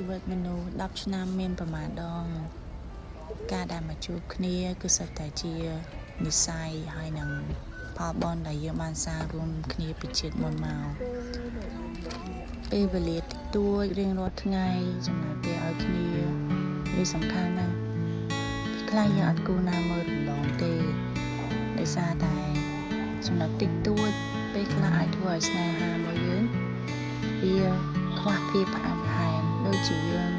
ជីវិតមនុស្ស10ឆ្នាំមានប្រមាណដងការដែលមកជួបគ្នាគឺសុទ្ធតែជានិស្ស័យហើយនឹងផលបុណ្យដែលយើងបានសាងរួមគ្នាពីជាតិមុនមកពេលវេលាតិចតួចរៀងរាល់ថ្ងៃចំណាយពេលឲ្យគ្នាវាសំខាន់ណាស់ខ្លះយើងអត់គូណាមើលរំលងទេដោយសារតែចំណុចតិចតួចពេលខ្លះអាចធ្វើឲ្យស្នេហារបស់យើងវាខ្វះភាពផ្អែមល្ហែមដូចជាយើង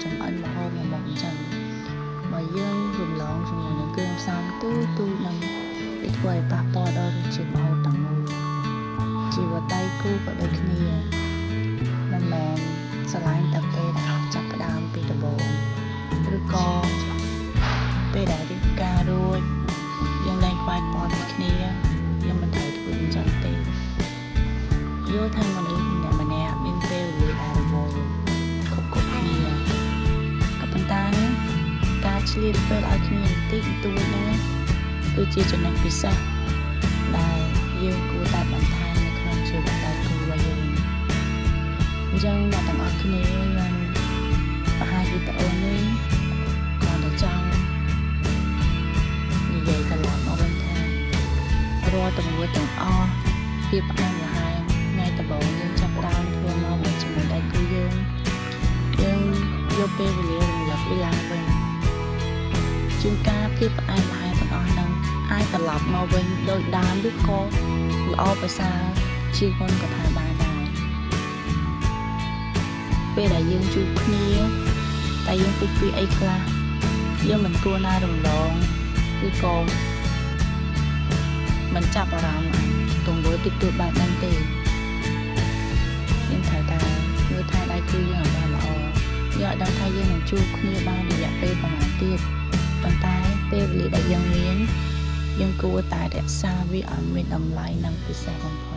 ចម្អិនម្ហូបមួយមុខអញ្ចឹងបើយើងរំលងជាមួយនឹងគ្រឿងផ្សំទូនឹងវាធ្វើឲ្យប៉ះពាល់ដល់រសជាតិម្ហូបទាំងមូលជីវិតដៃគូក៏ដូចគ្នាមិនមែនស្រឡាញ់តែពេលដែលចាប់ផ្ដើមពីដំបូងឬក៏ពេលដែលរៀបការរួចយើងលែងខ្វាយខ្វល់ពីគ្នាយើងមិនត្រូវធ្វើអញ្ចឹងទេយល់ថាមនុស្សម្នាក់មានពេលវេលាដែលរវល់គ្រប់គ្នាក៏ប៉ុន្តែការឆ្លៀតពេលឲ្យគ្នាបន្តិចបន្តួចហ្នឹងគឺជាចំណុចពិសេសដែលយើងគួរតែបន្ថែមនៅក្នុងជីវិតដៃគូរបស់យើងអញ្ចឹងអ្នកទាំងអស់គ្នាយើងបង្ហាញវីដេអូនេះគ្រាន់តែចង់និយាយត្រឡប់មកវិញថារាល់ទង្វើទាំងអស់ភាពផ្អែមល្ហែមថ្ងៃដំបូងយើងចាប់ផ្ដើមធ្វើមកជាមួយដៃគូយើងយកពេលវេលារំលឹកវាឡើងវិញជួនកាលភាពផ្អែមល្ហែមទាំងអស់ហ្នឹងអាចត្រឡប់មកវិញដោយដើមឬក៏ល្អប្រសើរជាងមុនក៏ថាបានដែរពេលដែលយើងជួបគ្នាតែយើងពុជពីអីខ្លះយើងមិនគួរណារំលងឬក៏មិនចាប់អារម្មណ៍ទង្វើតិចតួចបែបហ្នឹងទេយើងត្រូវតែមើលថែដៃគូយើងឲ្យបានល្អយើងឲ្យដឹងថាយើងនឹងជួបគ្នាបានរយៈពេលប្រហែលទៀតប៉ុន្តែពេលវេលាដែលយើងមានយើងគួរតែរក្សាវាឲ្យមានតម្លៃនិងពិសេសបំផុត